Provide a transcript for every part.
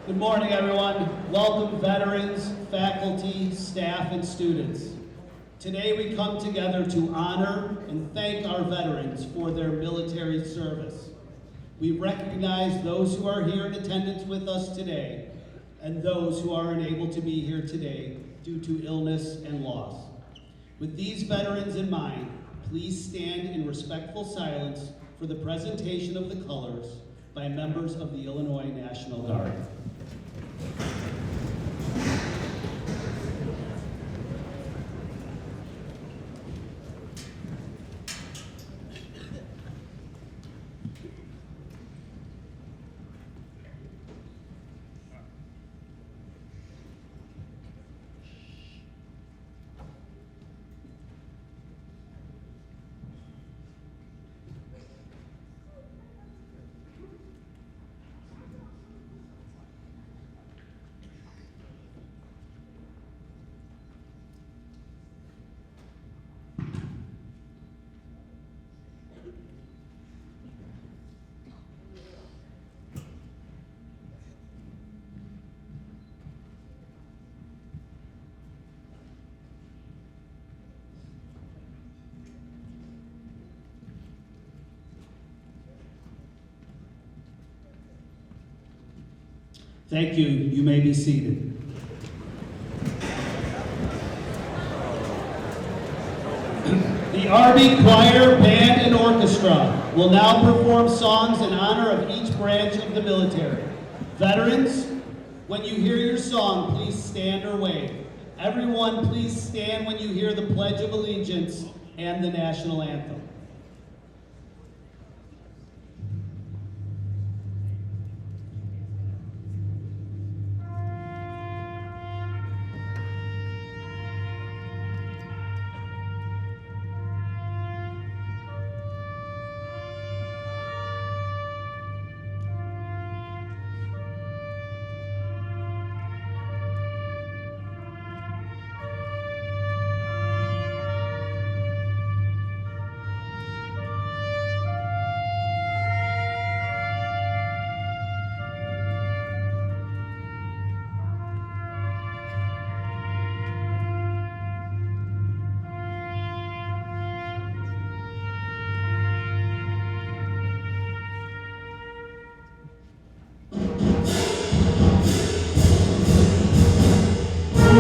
Good morning, everyone. Welcome, veterans, faculty, staff, and students. Today we come together to honor and thank our veterans for their military service. We recognize those who are here in attendance with us today and those who are unable to be here today due to illness and loss. With these veterans in mind, please stand in respectful silence for the presentation of the colors by members of the Illinois National Guard. Thank you. You may be seated. The RB Choir, Band, and Orchestra will now perform songs in honor of each branch of the military. Veterans, when you hear your song, please stand or wave. Everyone, please stand when you hear the Pledge of Allegiance and the National Anthem.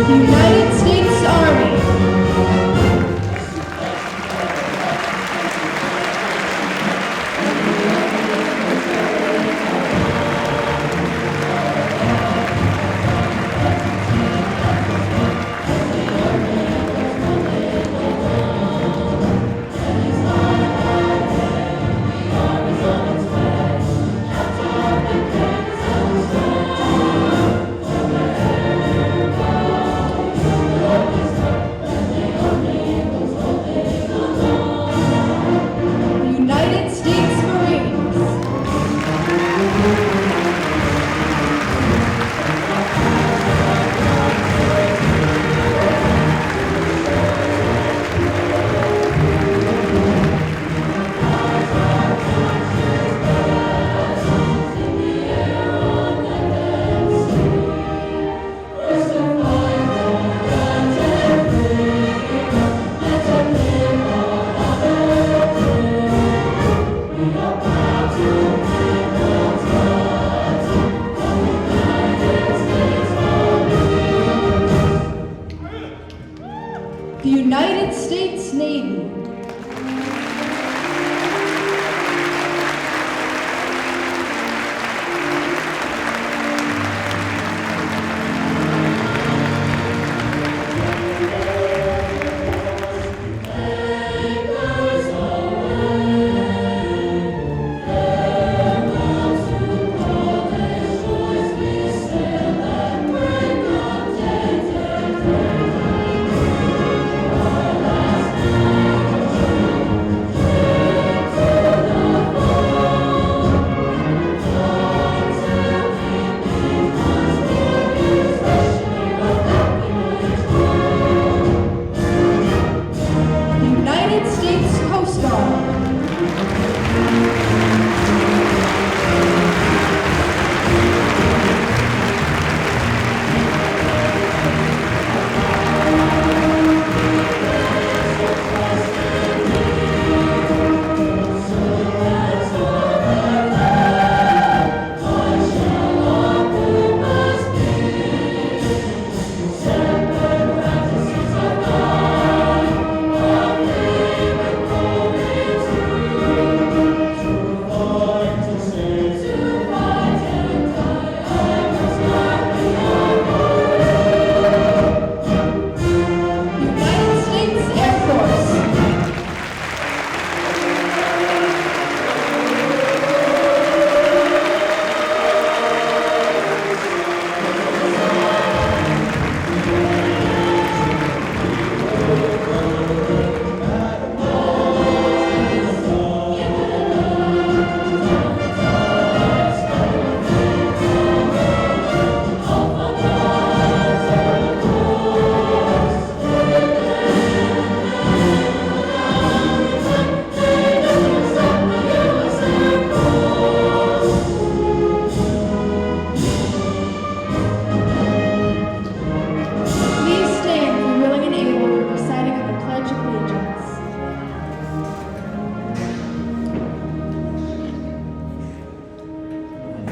United States Army.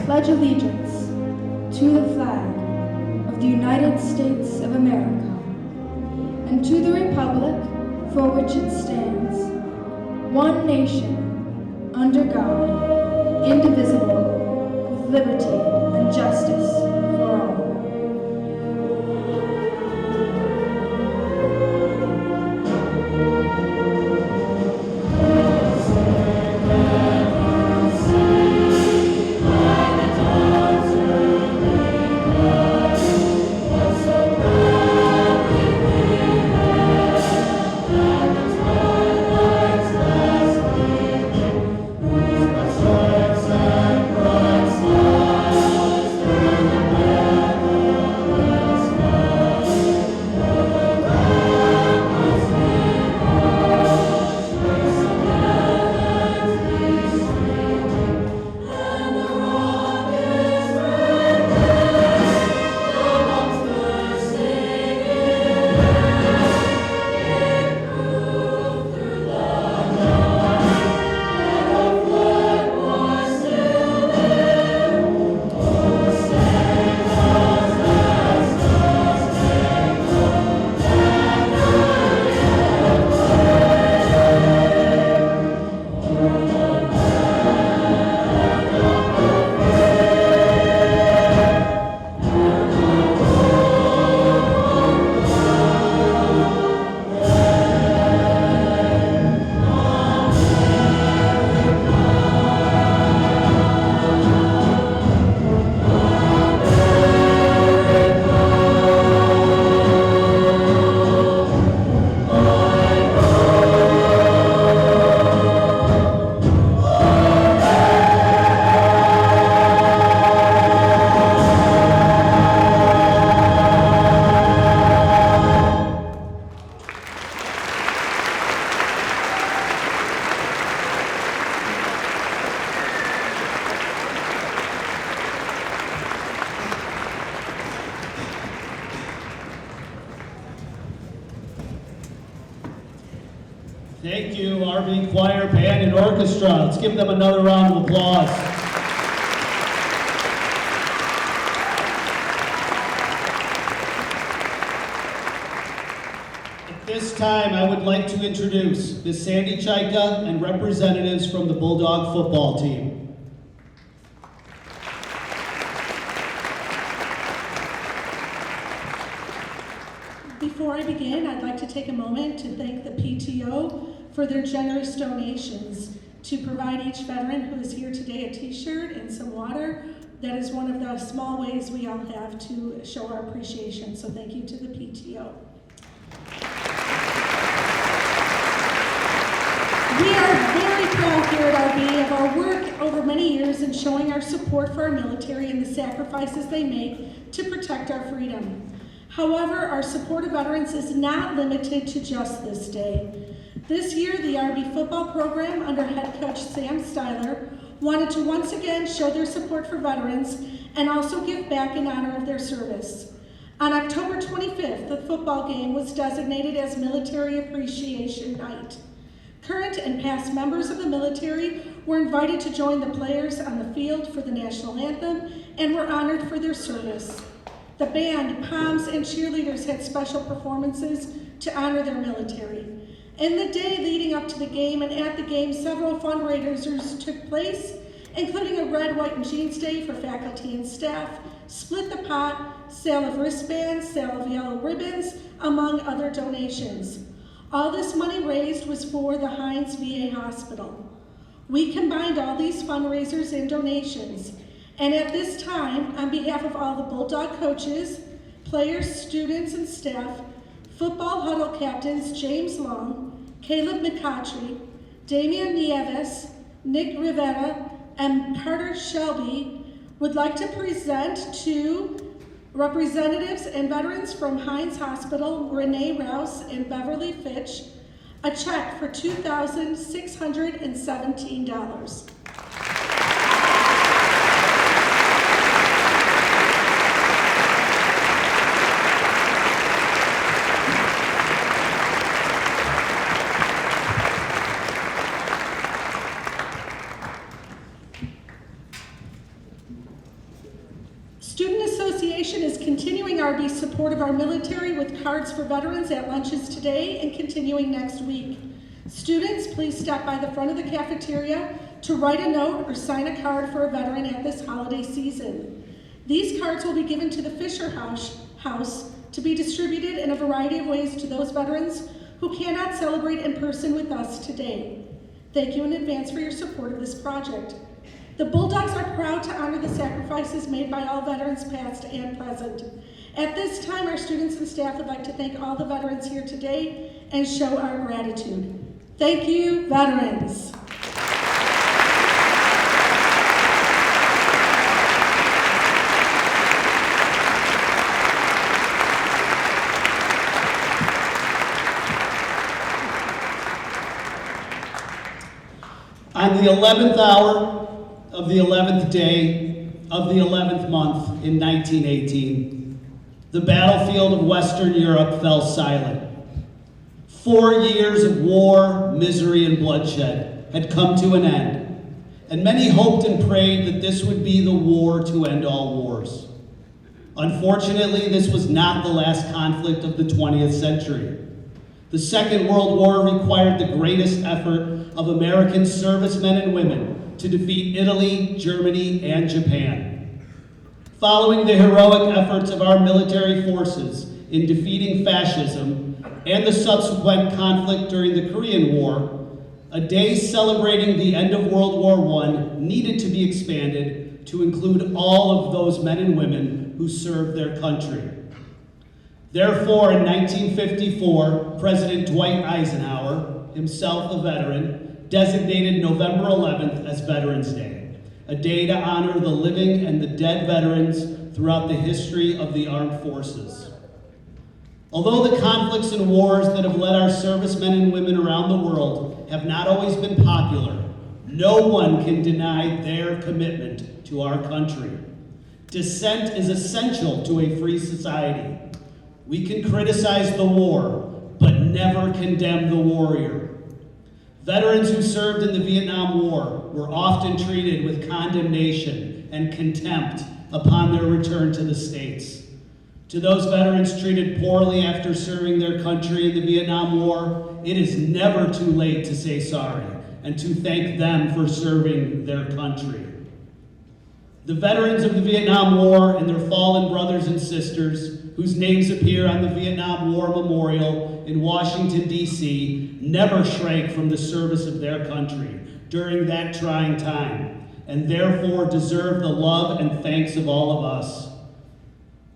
pledge allegiance to the flag of the United States of America and to the republic for which it stands, one nation, under God, indivisible, with liberty and justice for all. Thank you, RB Choir, Band, and Orchestra. Let's give them another round of applause. At this time, I would like to introduce Ms. Sandy Chaika and representatives from the Bulldog football team. Before I begin, I'd like to take a moment to thank the PTO for their generous donations to provide each veteran who is here today a t-shirt and some water. That is one of the small ways we all have to show our appreciation, so thank you to the PTO. We are very proud here at RB of our work over many years in showing our support for our military and the sacrifices they make to protect our freedom. However, our support of veterans is not limited to just this day. This year, the RB football program under head coach Sam Styler wanted to once again show their support for veterans and also give back in honor of their service. On October 25th, the football game was designated as Military Appreciation Night. Current and past members of the military were invited to join the players on the field for the national anthem and were honored for their service. The band, POMs, and cheerleaders had special performances to honor their military. In the day leading up to the game and at the game, several fundraisers took place, including a red, white, and jeans day for faculty and staff, split the pot, sale of wristbands, sale of yellow ribbons, among other donations. All this money raised was for the Hines VA Hospital. We combined all these fundraisers and donations. And at this time, on behalf of all the Bulldog coaches, players, students, and staff, football huddle captains James Long, Caleb McCautry, Damian Nieves, Nick Rivera, and Carter Shelby would like to present to representatives and veterans from Hines Hospital, Renee Rouse and Beverly Fitch, a check for $2,617. Association is continuing RB's support of our military with cards for veterans at lunches today and continuing next week. Students, please stop by the front of the cafeteria to write a note or sign a card for a veteran at this holiday season. These cards will be given to the Fisher House to be distributed in a variety of ways to those veterans who cannot celebrate in person with us today. Thank you in advance for your support of this project. The Bulldogs are proud to honor the sacrifices made by all veterans past and present. At this time, our students and staff would like to thank all the veterans here today and show our gratitude. Thank you, veterans. On the 11th hour of the 11th day of the 11th month in 1918, the battlefield of Western Europe fell silent. 4 years of war, misery, and bloodshed had come to an end, and many hoped and prayed that this would be the war to end all wars. Unfortunately, this was not the last conflict of the 20th century. The Second World War required the greatest effort of American servicemen and women to defeat Italy, Germany, and Japan. Following the heroic efforts of our military forces in defeating fascism and the subsequent conflict during the Korean War, a day celebrating the end of World War I needed to be expanded to include all of those men and women who served their country. Therefore, in 1954, President Dwight Eisenhower, himself a veteran, designated November 11th as Veterans Day, a day to honor the living and the dead veterans throughout the history of the armed forces. Although the conflicts and wars that have led our servicemen and women around the world have not always been popular, no one can deny their commitment to our country. Dissent is essential to a free society. We can criticize the war, but never condemn the warrior. Veterans who served in the Vietnam War were often treated with condemnation and contempt upon their return to the States. To those veterans treated poorly after serving their country in the Vietnam War, it is never too late to say sorry and to thank them for serving their country. The veterans of the Vietnam War and their fallen brothers and sisters, whose names appear on the Vietnam War Memorial in Washington, D.C., never shrank from the service of their country during that trying time, and therefore deserve the love and thanks of all of us.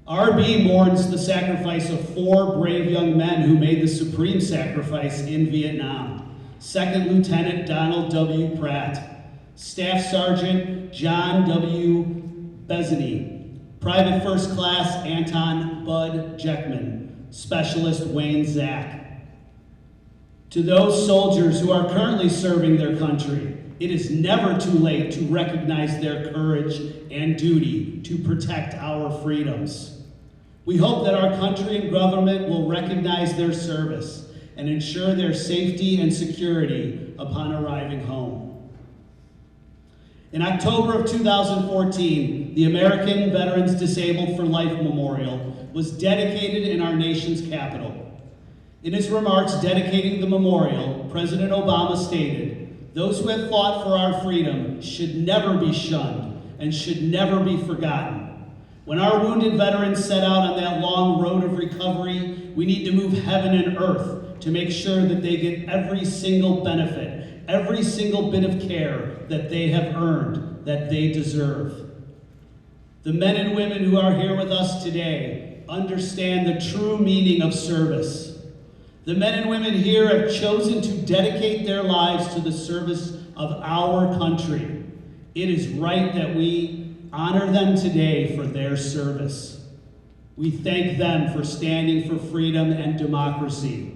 RB mourns the sacrifice of 4 brave young men who made the supreme sacrifice in Vietnam. Second Lieutenant Donald W. Pratt, Staff Sergeant John W. Bezany, Private First Class Anton Bud Jeckman, Specialist Wayne Zack. To those soldiers who are currently serving their country, it is never too late to recognize their courage and duty to protect our freedoms. We hope that our country and government will recognize their service and ensure their safety and security upon arriving home. In October of 2014, the American Veterans Disabled for Life Memorial was dedicated in our nation's capital. In his remarks dedicating the memorial, President Obama stated, "Those who have fought for our freedom should never be shunned and should never be forgotten. When our wounded veterans set out on that long road of recovery, we need to move heaven and earth to make sure that they get every single benefit, every single bit of care that they have earned, that they deserve." The men and women who are here with us today understand the true meaning of service. The men and women here have chosen to dedicate their lives to the service of our country. It is right that we honor them today for their service. We thank them for standing for freedom and democracy.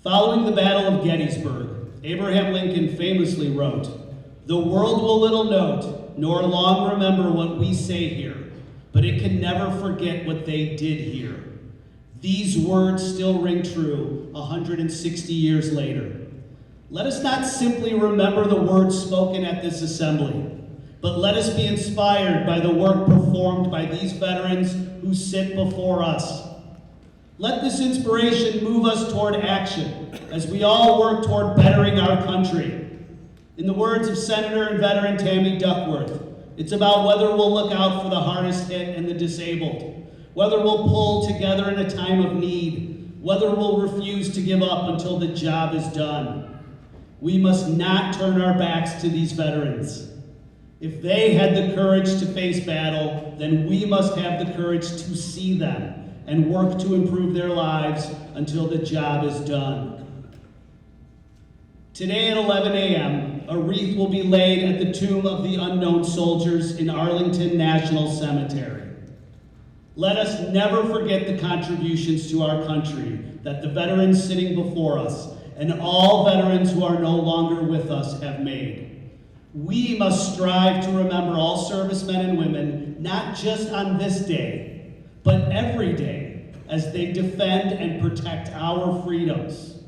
Following the Battle of Gettysburg, Abraham Lincoln famously wrote, "The world will little note, nor long remember what we say here, but it can never forget what they did here." These words still ring true 160 years later. Let us not simply remember the words spoken at this assembly, but let us be inspired by the work performed by these veterans who sit before us. Let this inspiration move us toward action as we all work toward bettering our country. In the words of Senator and veteran Tammy Duckworth, it's about whether we'll look out for the hardest hit and the disabled, whether we'll pull together in a time of need, whether we'll refuse to give up until the job is done. We must not turn our backs to these veterans. If they had the courage to face battle, then we must have the courage to see them and work to improve their lives until the job is done. Today at 11 a.m., a wreath will be laid at the Tomb of the Unknown Soldiers in Arlington National Cemetery. Let us never forget the contributions to our country that the veterans sitting before us and all veterans who are no longer with us have made. We must strive to remember all servicemen and women, not just on this day, but every day, as they defend and protect our freedoms.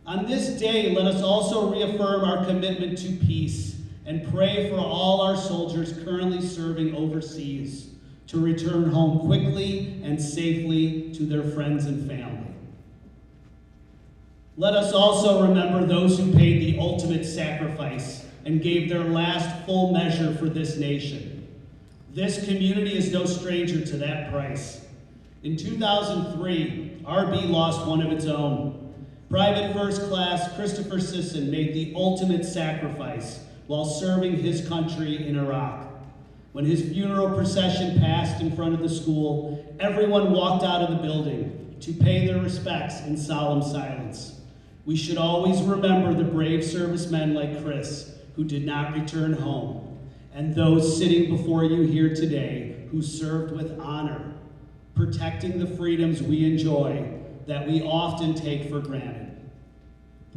On this day, let us also reaffirm our commitment to peace and pray for all our soldiers currently serving overseas to return home quickly and safely to their friends and family. Let us also remember those who paid the ultimate sacrifice and gave their last full measure for this nation. This community is no stranger to that price. In 2003, RB lost one of its own. Private First Class Christopher Sisson made the ultimate sacrifice while serving his country in Iraq. When his funeral procession passed in front of the school, everyone walked out of the building to pay their respects in solemn silence. We should always remember the brave servicemen like Chris who did not return home, and those sitting before you here today who served with honor, protecting the freedoms we enjoy that we often take for granted.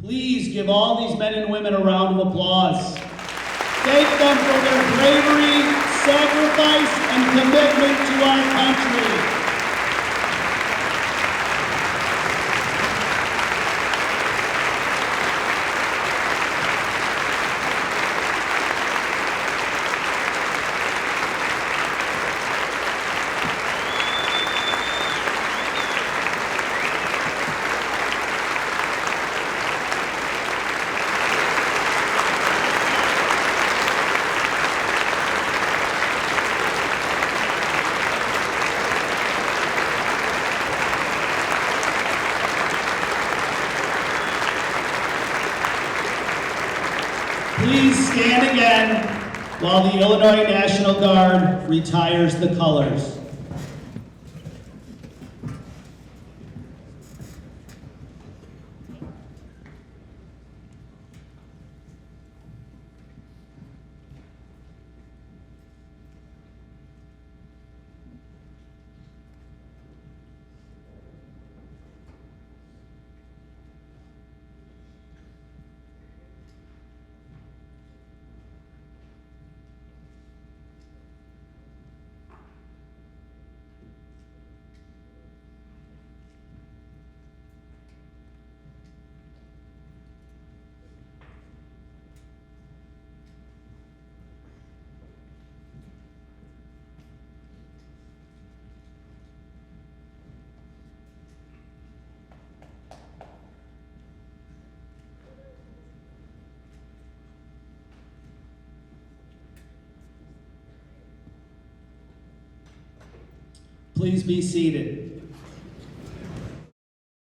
Please give all these men and women a round of applause. Thank them for their bravery, sacrifice, and commitment to our country. Please stand again while the Illinois National Guard retires the colors. Please be seated.